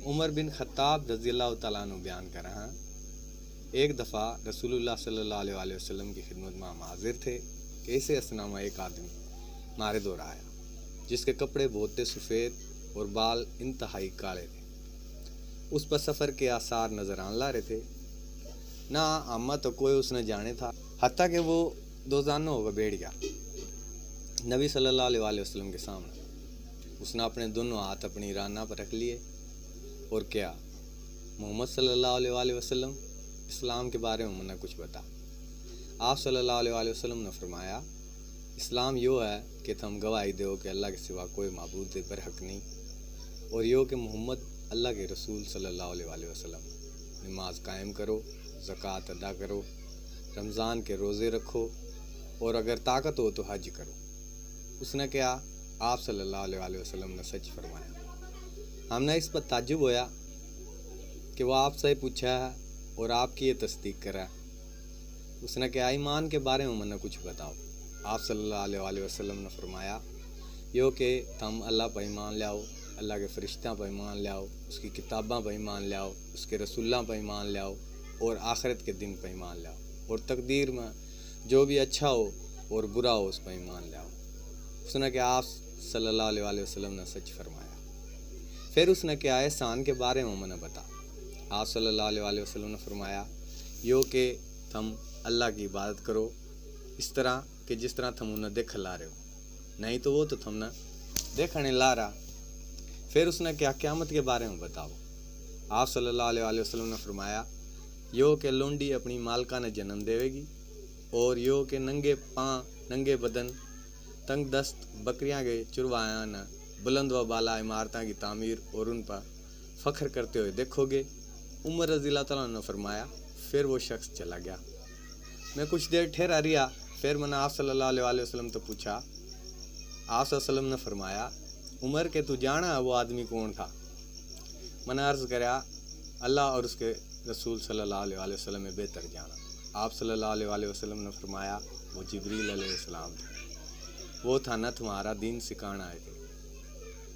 عمر بن خطاب رضی اللہ تعالیٰ عنہ بیان کر رہا ہیں، ایک دفعہ رسول اللہ صلی اللہ علیہ وسلم کی خدمت میں ہم حاضر تھے کہ اسے اسنا میں ایک آدمی مارے دور آیا جس کے کپڑے بہت سفید اور بال انتہائی کالے تھے۔ اس پر سفر کے آثار نظر آنے لا رہے تھے، نہ عامہ تو کوئی اس نے جانے تھا، حتیٰ کہ وہ دوزانوں ہو کر بیٹھ گیا نبی صلی اللہ علیہ وسلم کے سامنے۔ اس نے اپنے دونوں ہاتھ اپنی رانہ پر رکھ لیے اور کیا، محمد صلی اللہ علیہ وسلم، اسلام کے بارے میں منہ کچھ بتا۔ آپ صلی اللہ علیہ وسلم نے فرمایا، اسلام یوں ہے کہ تم گواہی دو کہ اللہ کے سوا کوئی معبود برحق نہیں، اور یوں کہ محمد اللہ کے رسول صلی اللہ علیہ وسلم۔ نماز قائم کرو، زکوٰۃ ادا کرو، رمضان کے روزے رکھو، اور اگر طاقت ہو تو حج کرو۔ اس نے کہا، آپ صلی اللہ علیہ وسلم نے سچ فرمایا۔ ہم نے اس پر تعجب ہویا کہ وہ آپ سے پوچھا ہے اور آپ کی یہ تصدیق کرا۔ اس نے کہا، ایمان کے بارے میں منہ کچھ بتاؤ۔ آپ صلی اللہ علیہ وسلم نے فرمایا، یوں کہ تم اللہ پر ایمان لاؤ، اللہ کے فرشتوں پر ایمان لاؤ، اس کی کتاباں پر ایمان لاؤ، اس کے رسولوں پر ایمان لاؤ، اور آخرت کے دن پر ایمان لاؤ، اور تقدیر میں جو بھی اچھا ہو اور برا ہو اس پر ایمان لاؤ۔ اس نے کہا، آپ صلی اللہ علیہ وسلم نے سچ فرمایا۔ پھر اس نے کہا، احسان کے بارے میں منہ بتا۔ آپ صلی اللہ علیہ وسلم نے فرمایا، یوں کہ تم اللہ کی عبادت کرو اس طرح کہ جس طرح تم انہیں دیکھ لا رہے ہو، نہیں تو وہ تو تم نے دیکھنے لا رہا۔ پھر اس نے کہا، قیامت کے بارے میں بتاؤ۔ آپ صلی اللہ علیہ وسلم نے فرمایا، یوں کہ لونڈی اپنی مالکہ نے جنم دے گی، اور یوں کہ ننگے پاں ننگے بدن تنگ دست بکریاں کے چرواہاں نے بلند و بالا عمارتوں کی تعمیر اور ان پر فخر کرتے ہوئے دیکھو گے۔ عمر رضی اللہ تعالیٰ نے فرمایا، پھر وہ شخص چلا گیا۔ میں کچھ دیر ٹھہرا رہا، پھر میں نے آپ صلی اللہ علیہ وسلم تو پوچھا۔ آپ صلی اللہ علیہ وسلم نے فرمایا، عمر کہ تو جانا وہ آدمی کون تھا؟ میں نے عرض کرا، اللہ اور اس کے رسول صلی اللہ علیہ وسلم میں بہتر جانا۔ آپ صلی اللہ علیہ وسلم نے فرمایا، وہ جبریل علیہ السلام تھے، وہ تھا نہ تمہارا دین سکھانا آئے تھے۔